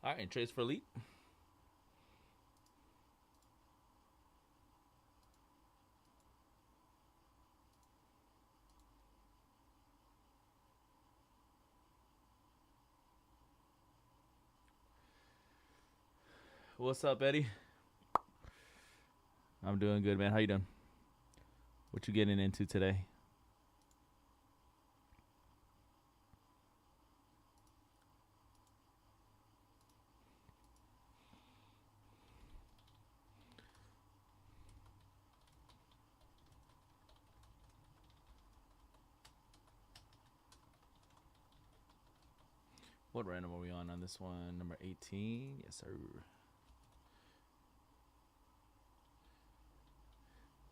All right, trades for Elite. What's up, Eddie? I'm doing good, man. How you doing? What you getting into today? What random are we on this one? Number 18. Yes, sir.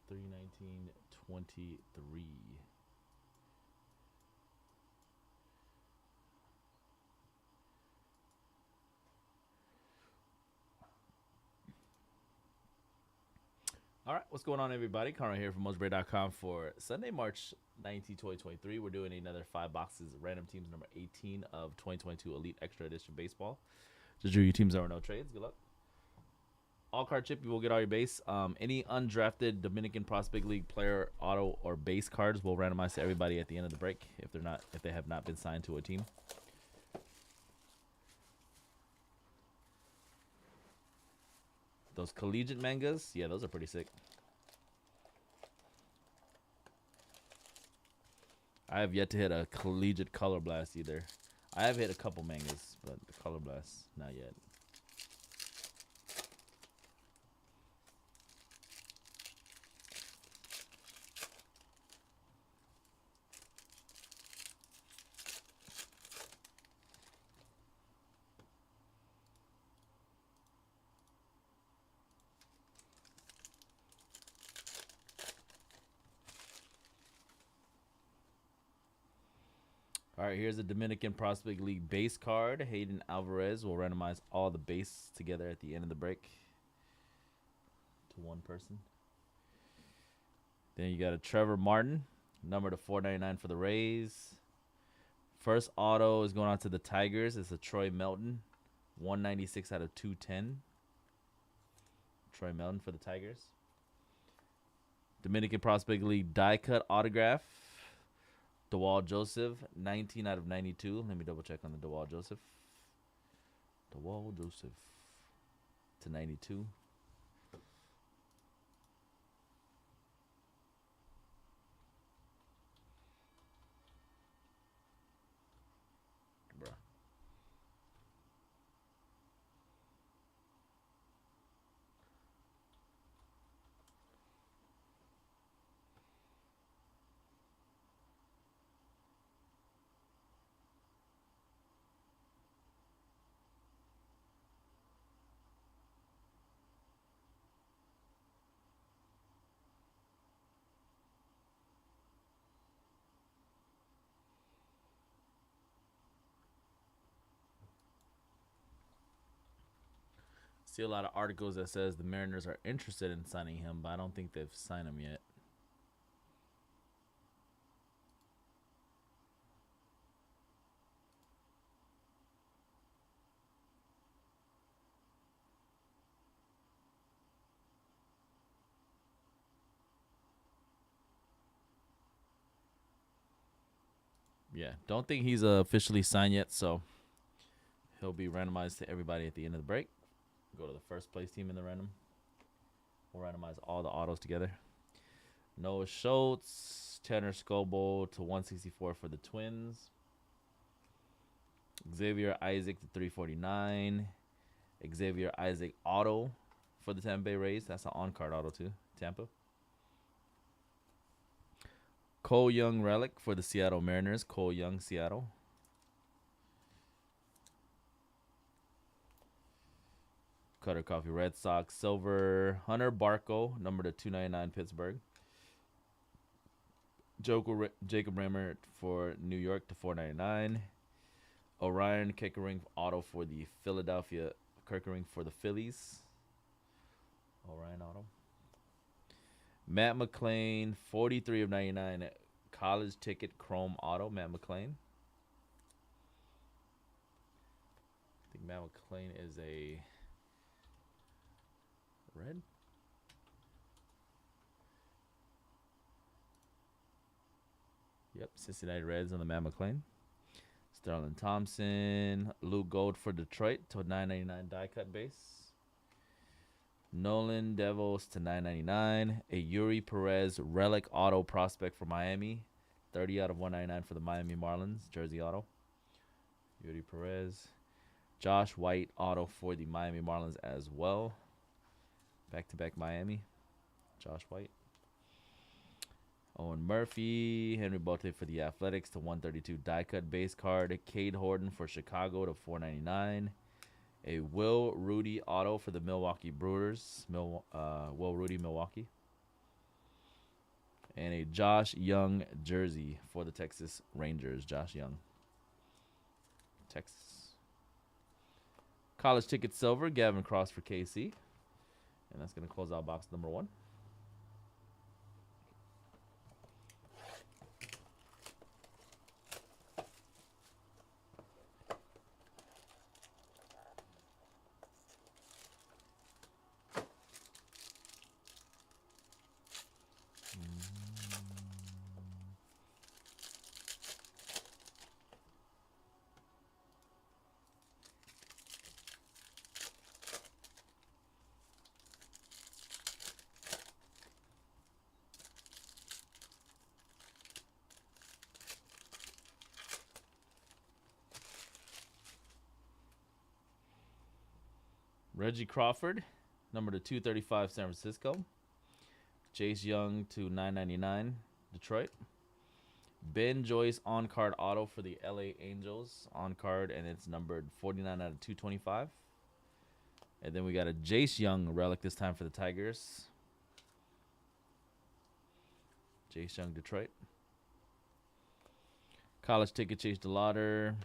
31923. All right, what's going on, everybody? Conrad here from Mojobreak.com for Sunday, March 19, 2023. We're doing another 5 boxes of random teams, number 18 of 2022 Elite Extra Edition Baseball. Just drew your teams that were no trades. Good luck. All card chip, you will get all your base. Any undrafted Dominican Prospect League player auto or base cards will randomize to everybody at the end of the break if they have not been signed to a team. Those collegiate mangas, yeah, those are pretty sick. I have yet to hit a collegiate color blast either. I have hit a couple mangas, but the color blast, not yet. All right, here's a Dominican Prospect League base card. Hayden Alvarez will randomize all the base together at the end of the break to one person. Then you got a Trevor Martin, number to 499 for the Rays. First auto is going on to the Tigers. It's a Troy Melton, 196 out of 210. Troy Melton for the Tigers. Dominican Prospect League die cut autograph. DeWall Joseph, 19 out of 92. Let me double check on the DeWall Joseph. DeWall Joseph to 92. Bruh. See a lot of articles that says the Mariners are interested in signing him, but I don't think they've signed him yet. Yeah, don't think he's officially signed yet, so he'll be randomized to everybody at the end of the break. Go to the first place team in the random. We'll randomize all the autos together. Noah Schultz, Tanner Scobo to 164 for the Twins. Xavier Isaac to 349. Xavier Isaac auto for the Tampa Bay Rays. That's an on-card auto too. Tampa. Cole Young relic for the Seattle Mariners. Cole Young, Seattle. Cutter Coffee Red Sox silver. Hunter Barco, number to 299 Pittsburgh. Jacob Rammer for New York to 499. Orion Kekering auto for the Philadelphia. Kirkering for the Phillies. Orion auto. Matt McClain, 43 of 99. College ticket chrome auto. Matt McClain. I think Matt McClain is a red. Yep, Cincinnati Reds on the Matt McClain. Sterling Thompson, Luke Gold for Detroit to 999 die cut base. Nolan Devils to 999. A Yuri Perez relic auto prospect for Miami. 30 out of 199 for the Miami Marlins. Jersey auto. Yuri Perez. Josh White auto for the Miami Marlins as well. Back-to-back Miami. Josh White. Owen Murphy. Henry Bote for the Athletics to 132 die cut base card. Cade Horton for Chicago to 499. A Will Rudy auto for the Milwaukee Brewers. Will Rudy, Milwaukee. And a Josh Young jersey for the Texas Rangers. Josh Young. Texas. College ticket silver. Gavin Cross for KC. And that's going to close out box number 1. Reggie Crawford, number to 235, San Francisco. Chase Young to 999, Detroit. Ben Joyce on-card auto for the LA Angels. On-card, and it's numbered 49 out of 225. And then we got a Jace Young relic this time for the Tigers. Jace Young, Detroit. College ticket, Chase DeLauder.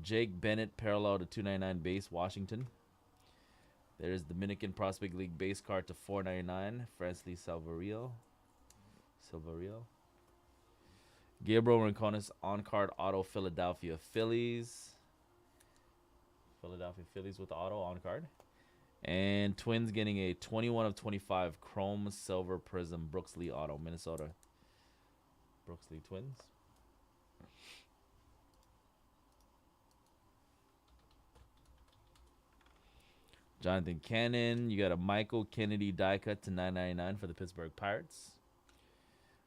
Jake Bennett, parallel to 299 base, Washington. There's Dominican Prospect League base card to 499, Francis Silverio. Gabriel Rincones on-card auto, Philadelphia Phillies. Philadelphia Phillies with the auto on-card. And Twins getting a 21 of 25 Chrome Silver Prism Brooks Lee auto, Minnesota. Brooks Lee Twins. Jonathan Cannon. You got a Michael Kennedy die cut to 999 for the Pittsburgh Pirates.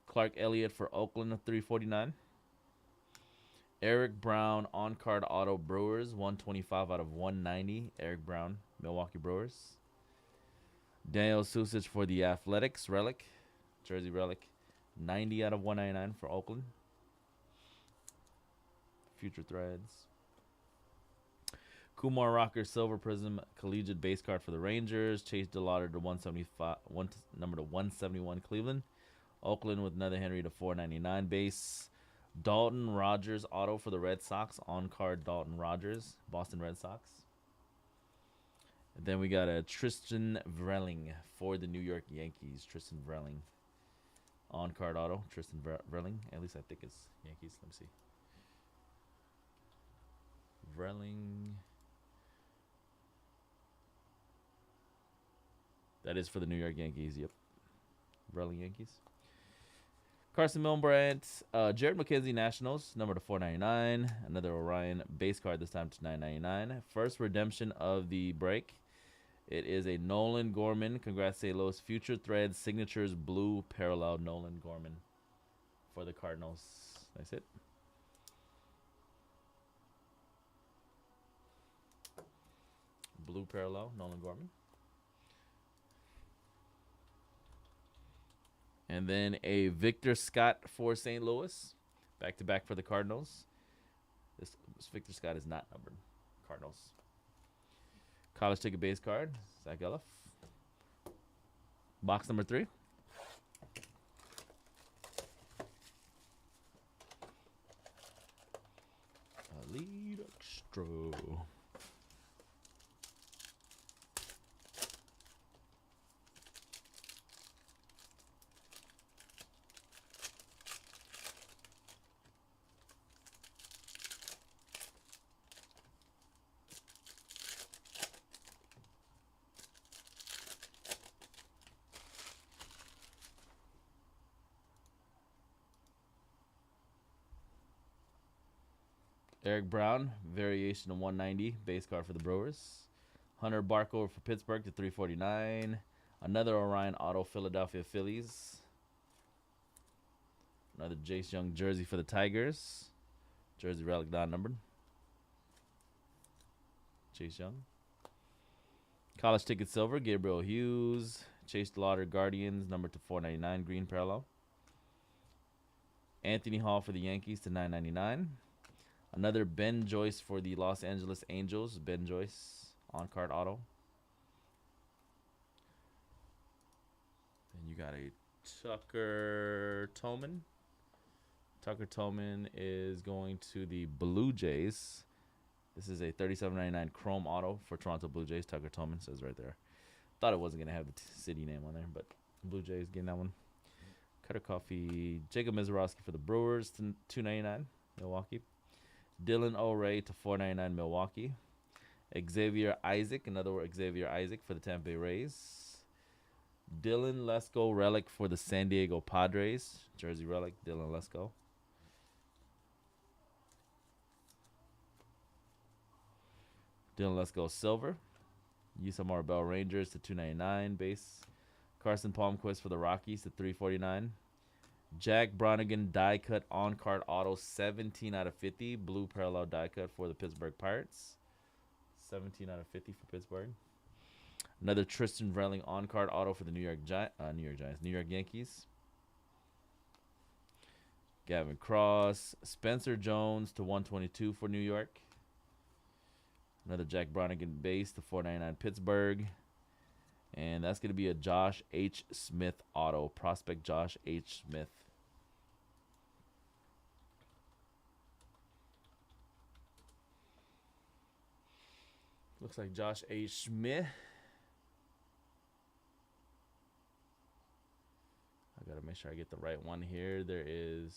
Clark Elliott for Oakland, 349. Eric Brown on-card auto, Brewers, 125 out of 190. Eric Brown, Milwaukee Brewers. Daniel Susich for the Athletics, relic, jersey relic, 90 out of 199 for Oakland. Future Threads. Kumar Rocker Silver Prism Collegiate base card for the Rangers. Chase DeLauder to 175, number to 171 Cleveland. Oakland with another Henry to 499 base. Dalton Rogers auto for the Red Sox. On card Dalton Rogers, Boston Red Sox. And then we got a Tristan Vrelling for the New York Yankees. Tristan Vrelling. On card auto, Tristan Vrelling. At least I think it's Yankees. Let me see. Vrelling. That is for the New York Yankees. Yep. Vrelling Yankees. Carson Milbrandt, Jared McKenzie Nationals, number to 499. Another Orion base card, this time to 999. First redemption of the break. It is a Nolan Gorman. Congrats, St. Louis. Future Threads Signatures Blue Parallel Nolan Gorman for the Cardinals. That's it. Blue Parallel Nolan Gorman. And then a Victor Scott for St. Louis. Back-to-back for the Cardinals. This Victor Scott is not numbered. Cardinals. College ticket base card. Zach Elliff. Box number 3. Elite Extra. Eric Brown, variation of 190, base card for the Brewers. Hunter Barco for Pittsburgh to 349. Another Orion Auto, Philadelphia Phillies. Another Jace Young jersey for the Tigers. Jersey relic non-numbered. Chase Young. College ticket silver, Gabriel Hughes. Chase Lauder Guardians, number to 499, green parallel. Anthony Hall for the Yankees to 999. Another Ben Joyce for the Los Angeles Angels. Ben Joyce on card auto. Then you got a Tucker Tolman. Tucker Tolman is going to the Blue Jays. This is a $37.99 chrome auto for Toronto Blue Jays. Tucker Tolman says right there. Thought it wasn't going to have the city name on there, but Blue Jays getting that one. Cutter Coffee. Jacob Mizorowski for the Brewers to $2.99, Milwaukee. Dylan O'Ray to $4.99, Milwaukee. Xavier Isaac, another Xavier Isaac for the Tampa Bay Rays. Dylan Lesko relic for the San Diego Padres. Jersey relic, Dylan Lesko. Dylan Lesko silver. Yusa Marbell Rangers to $2.99 base. Carson Palmquist for the Rockies to $3.49. Jack Bronigan die cut on card auto 17 out of 50. Blue parallel die cut for the Pittsburgh Pirates. 17 out of 50 for Pittsburgh. Another Tristan Vrelling on card auto for the New York Yankees. Gavin Cross. Spencer Jones to 122 for New York. Another Jack Bronigan base to $4.99 Pittsburgh. And that's going to be a Josh H. Smith auto. Prospect Josh H. Smith. Looks like Josh H. Smith. I got to make sure I get the right one here. There is...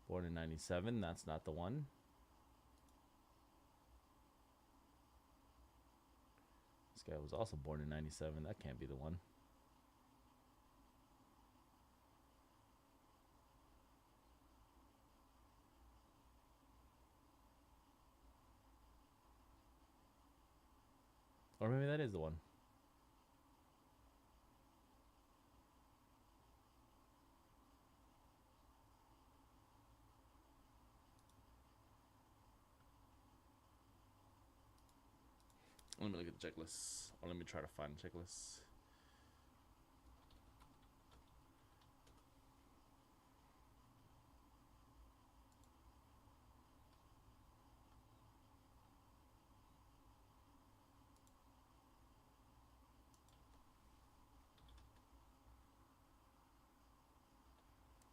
Born in 97. That's not the one. This guy was also born in 97. That can't be the one. Or maybe that is the one. Let me look at the checklist. Or let me try to find the checklist.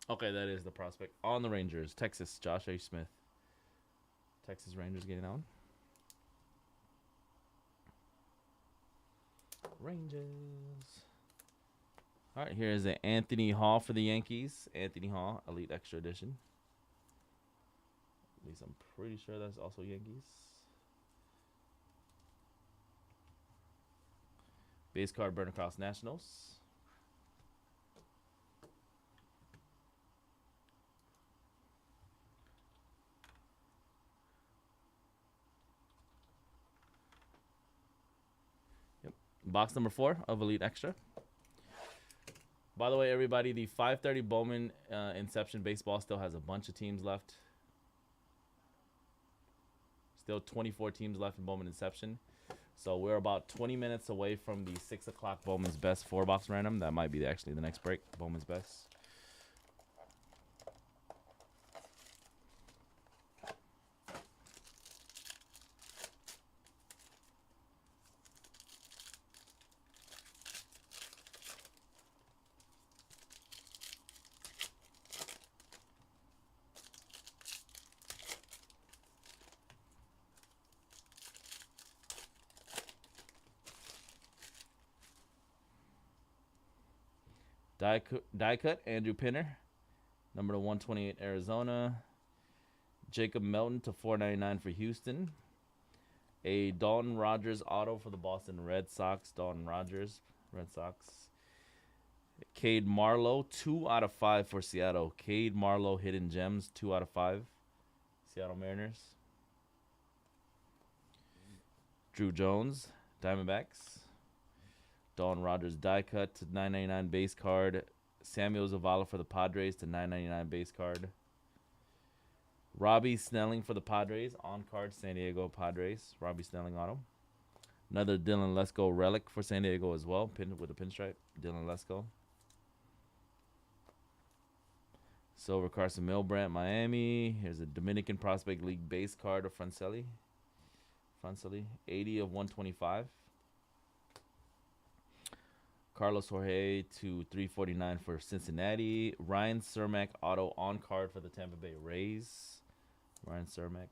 Okay, that is the prospect on the Rangers. Texas, Josh H. Smith. Texas Rangers getting on. Rangers. All right, here's an Anthony Hall for the Yankees. Anthony Hall, Elite Extra Edition. At least I'm pretty sure that's also Yankees. Base card burn across Nationals. Box number 4 of Elite Extra. By the way, everybody, the 530 Bowman Inception Baseball still has a bunch of teams left. Still 24 teams left in Bowman Inception. So we're about 20 minutes away from the 6 o'clock Bowman's Best 4-box random. That might be actually the next break, Bowman's Best. Die cut, Andrew Pinner. Number to 128, Arizona. Jacob Melton to 499 for Houston. A Dalton Rogers auto for the Boston Red Sox. Dalton Rogers, Red Sox. Cade Marlowe, 2 out of 5 for Seattle. Cade Marlowe, Hidden Gems, 2 out of 5. Seattle Mariners. Drew Jones, Diamondbacks. Dawn Rogers, die cut to 999 base card. Samuel Zavala for the Padres to 999 base card. Robbie Snelling for the Padres, on card San Diego Padres. Robbie Snelling auto. Another Dylan Lesko relic for San Diego as well, pinned with a pinstripe. Dylan Lesko. Silver Carson Milbrandt, Miami. Here's a Dominican Prospect League base card of Francelli. 80 of 125. Carlos Jorge to 349 for Cincinnati. Ryan Cermak auto on card for the Tampa Bay Rays. Ryan Cermak.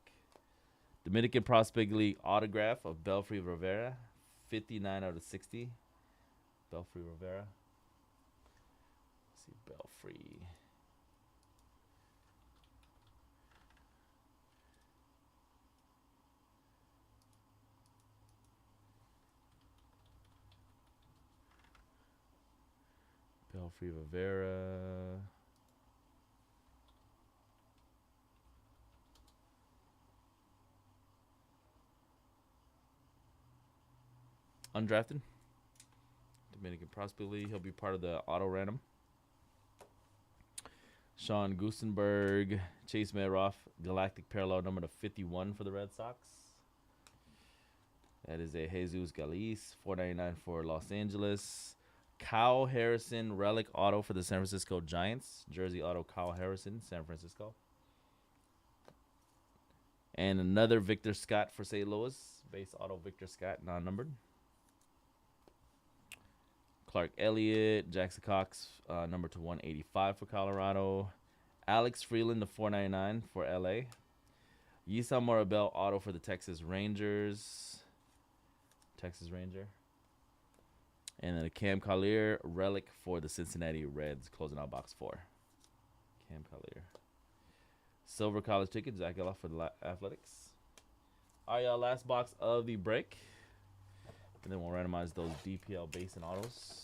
Dominican Prospect League autograph of Belfry Rivera. 59 out of 60. Belfry Rivera. Let's see, Belfry. Belfry Rivera. Undrafted. Dominican Prospect League. He'll be part of the auto random. Sean Gusenberg. Chase Mayroff. Galactic Parallel number to 51 for the Red Sox. That is a Jesus Galiz. $4.99 for Los Angeles. Kyle Harrison relic auto for the San Francisco Giants. Jersey auto Kyle Harrison, San Francisco. And another Victor Scott for St. Louis. Base auto Victor Scott, non-numbered. Clark Elliott, Jackson Cox, number to 185 for Colorado. Alex Freeland to 499 for LA. Yisam Morabel auto for the Texas Rangers. Texas Ranger. And then a Cam Collier relic for the Cincinnati Reds, closing out box 4. Cam Collier. Silver college ticket, Zach Geloff for the Athletics. All right, y'all, last box of the break. And then we'll randomize those DPL base and autos.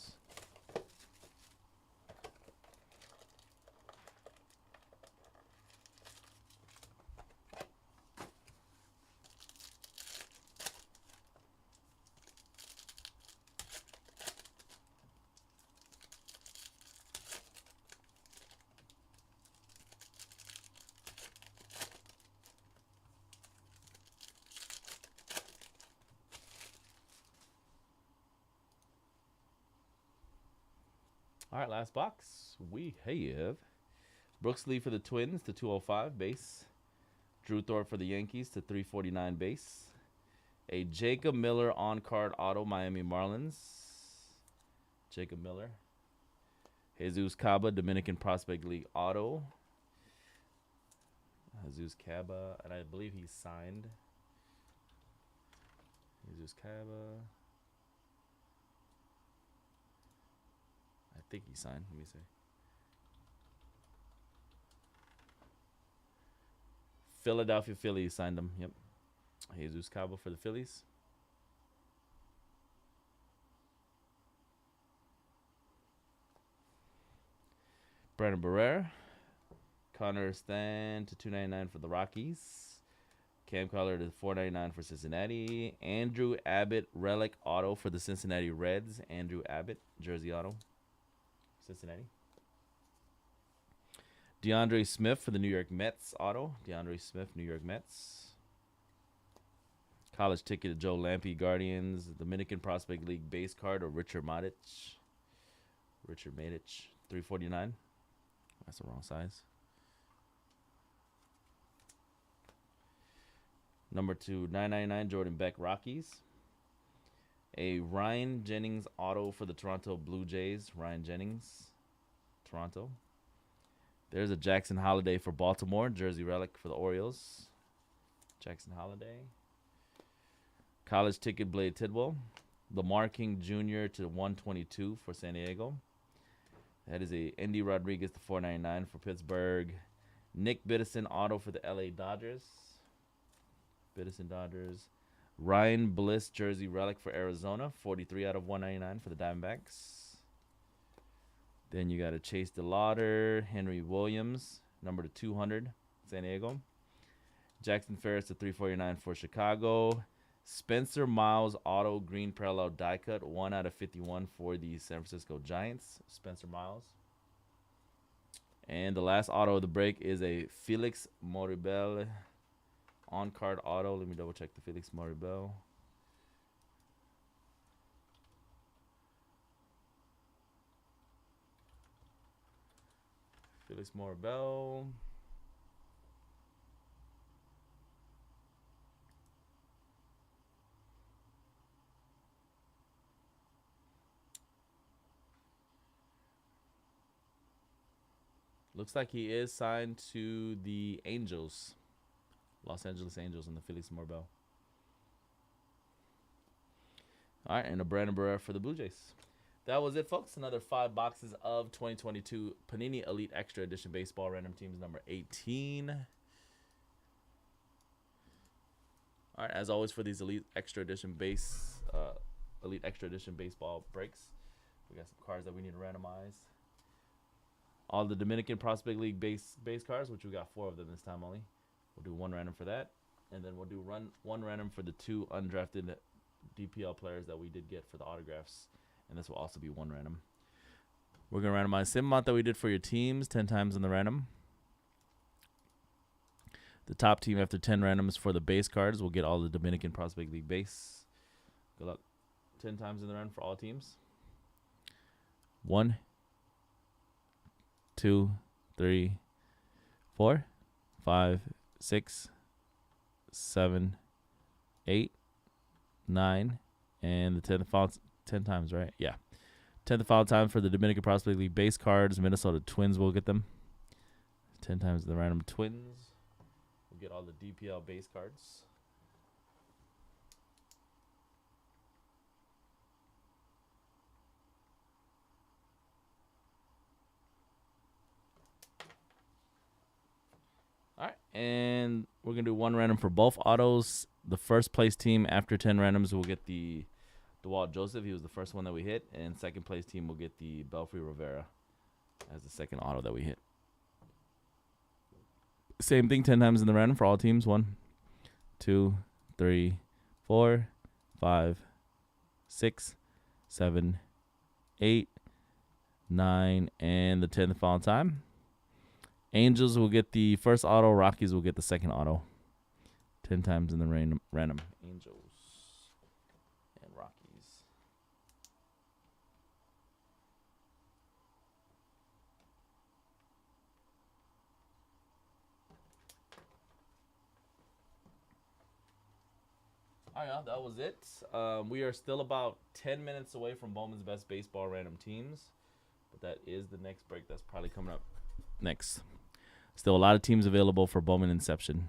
All right, last box. We have Brooks Lee for the Twins to 205 base. Drew Thorpe for the Yankees to 349 base. A Jacob Miller on-card auto, Miami Marlins. Jacob Miller. Jesus Caba, Dominican Prospect League auto. Jesus Caba, and I believe he's signed. Jesus Caba. I think he signed. Let me see. Philadelphia Phillies signed him. Yep. Jesus Cabo for the Phillies. Brandon Barrera. Connor Stan to 299 for the Rockies. Cam Collar to 499 for Cincinnati. Andrew Abbott relic auto for the Cincinnati Reds. Andrew Abbott jersey auto. Cincinnati. DeAndre Smith for the New York Mets auto. DeAndre Smith, New York Mets. College ticket to Joe Lampe, Guardians. Dominican Prospect League base card of Richard Matic. Richard Matic, 349. That's the wrong size. Number 2, 999 Jordan Beck, Rockies. A Ryan Jennings auto for the Toronto Blue Jays. Ryan Jennings, Toronto. There's a Jackson Holiday for Baltimore. Jersey relic for the Orioles. Jackson Holiday. College ticket Blade Tidwell. Lamar King Jr. to 122 for San Diego. That is a Andy Rodriguez to 499 for Pittsburgh. Nick Biddison auto for the LA Dodgers. Biddison Dodgers. Ryan Bliss jersey relic for Arizona. 43 out of 199 for the Diamondbacks. Then you got a Chase DeLauder, Henry Williams, number to 200, San Diego. Jackson Ferris to 349 for Chicago. Spencer Miles auto green parallel die cut, 1 out of 51 for the San Francisco Giants. Spencer Miles. And the last auto of the break is a Felix Moribel on card auto. Let me double check the Felix Moribel. Felix Moribel. Looks like he is signed to the Angels. Los Angeles Angels and the Felix Moribel. All right, and a Brandon Barrera for the Blue Jays. That was it, folks. Another 5 boxes of 2022 Panini Elite Extra Edition Baseball Random Teams number 18. All right, as always for these Elite Extra Edition Elite Extra Edition Baseball breaks, we got some cards that we need to randomize. All the Dominican Prospect League base cards, which we got 4 of them this time only. We'll do 1 random for that, and then we'll do 1 random for the 2 undrafted DPL players that we did get for the autographs, and this will also be 1 random. We're going to randomize same amount that we did for your teams, 10 times in the random. The top team after 10 randoms for the base cards will get all the Dominican Prospect League base. Good luck. 10 times in the random for all teams. 1, 2, 3, 4, 5, 6, 7, 8, 9, and the 10 times, right? Yeah. 10th foul time for the Dominican Prospect League base cards. Minnesota Twins will get them. 10 times the random Twins. We'll get all the DPL base cards. All right, and we're going to do 1 random for both autos. The first place team after 10 randoms will get the DeWalt Joseph. He was the first one that we hit. And second place team will get the Belfry Rivera as the second auto that we hit. Same thing, 10 times in the random for all teams. 1, 2, 3, 4, 5, 6, 7, 8, 9, and the 10th foul time. Angels will get the first auto. Rockies will get the second auto. 10 times in the random. Angels and Rockies. All right, that was it. We are still about 10 minutes away from Bowman's Best Baseball Random Teams. But that is the next break that's probably coming up next. Still a lot of teams available for Bowman Inception.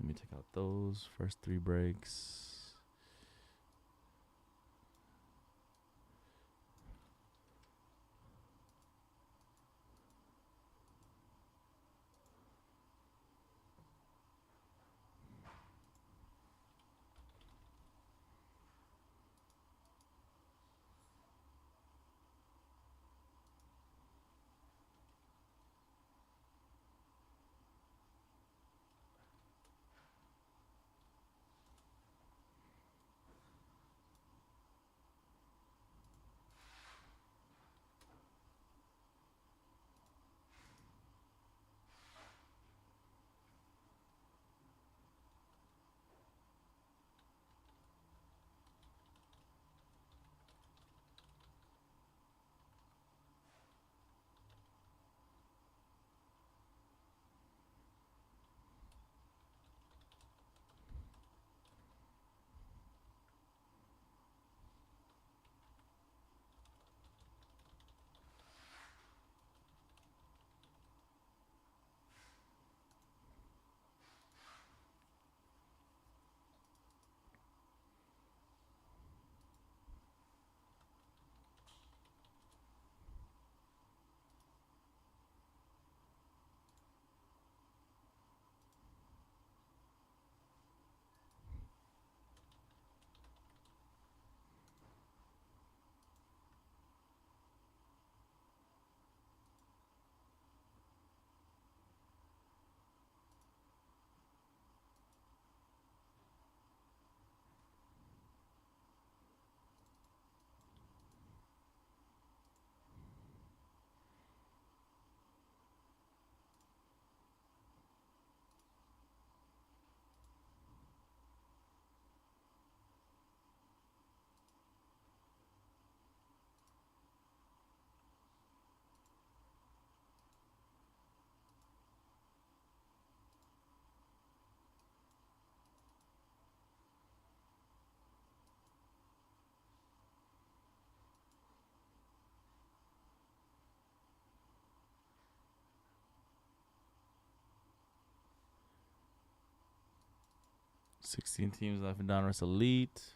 Let me take out those first 3 breaks. 16 teams left in Donruss Elite.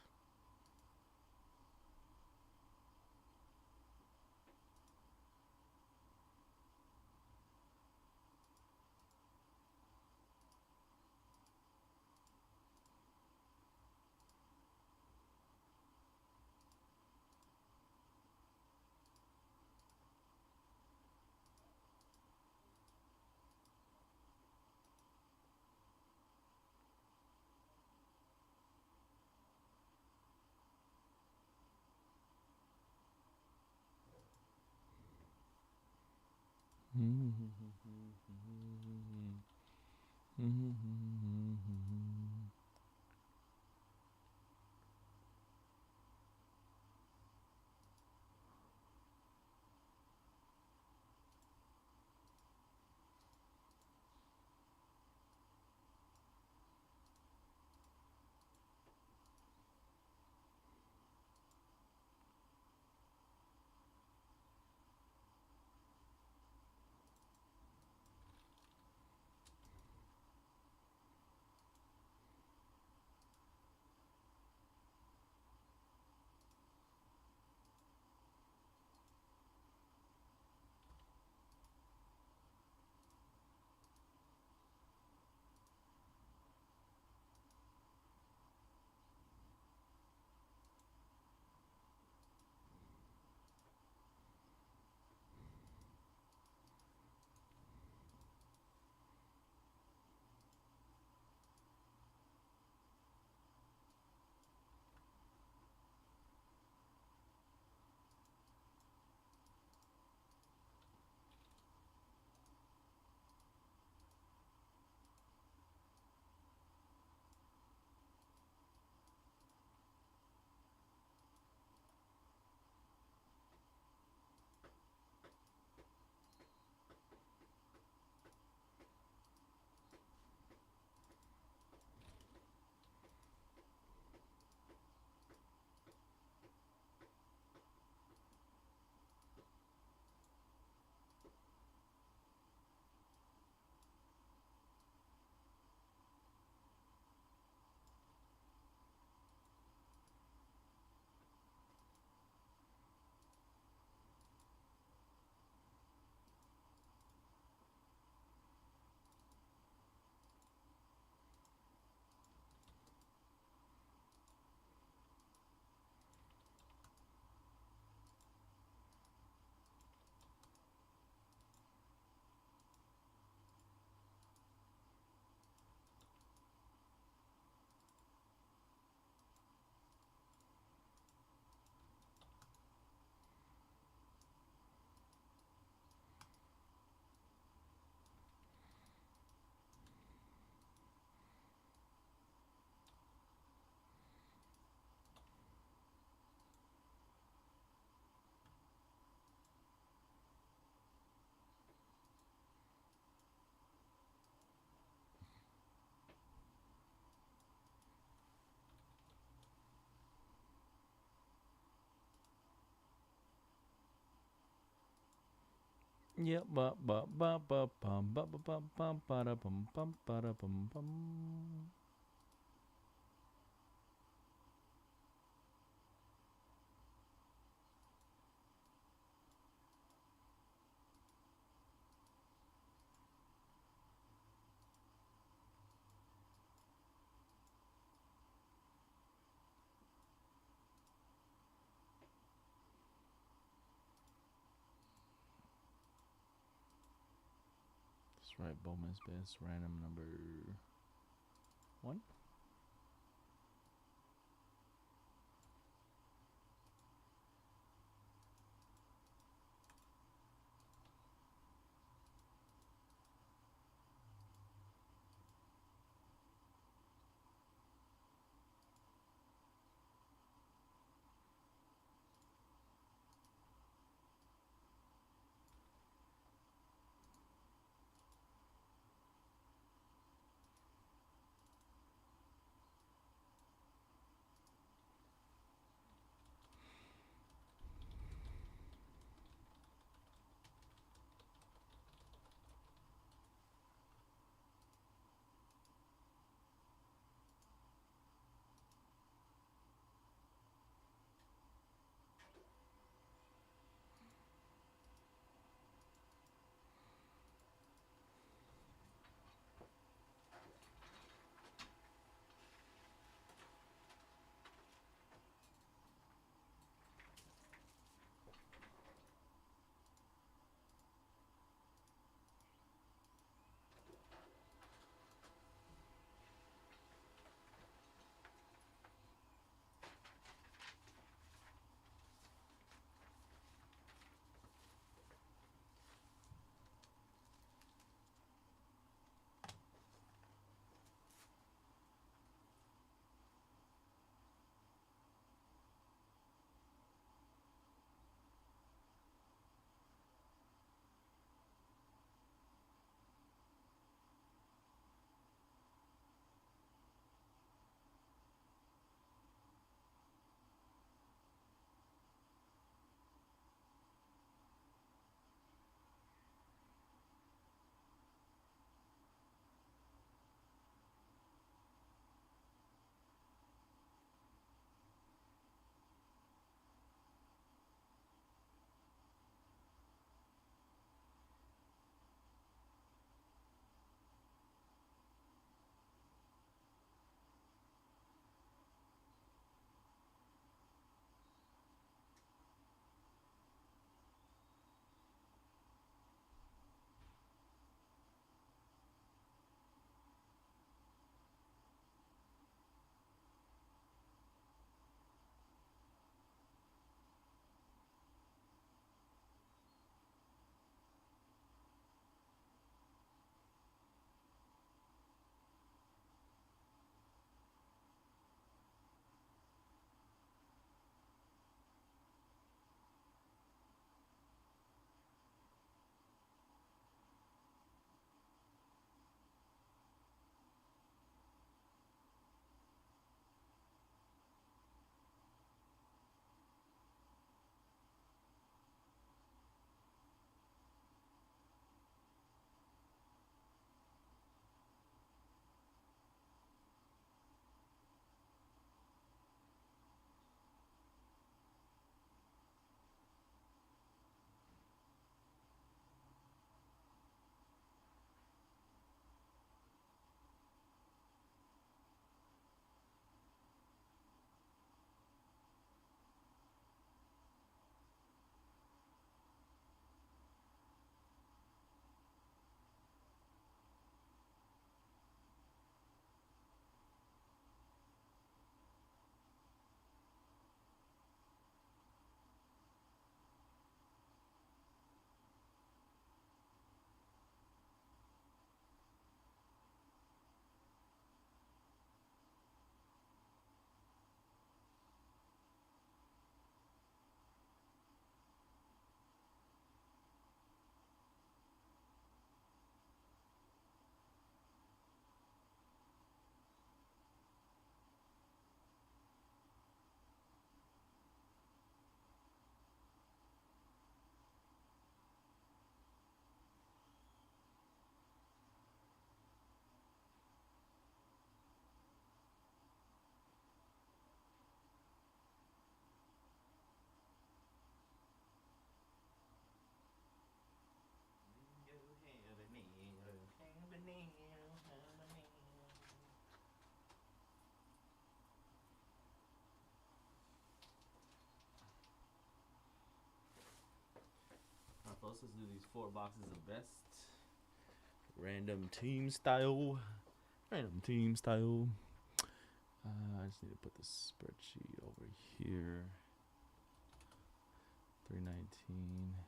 Yep, That's right, Bowman's best random number 1. Let's do these 4 boxes of best. Random team style. Random team style. I just need to put this spreadsheet over here. 319.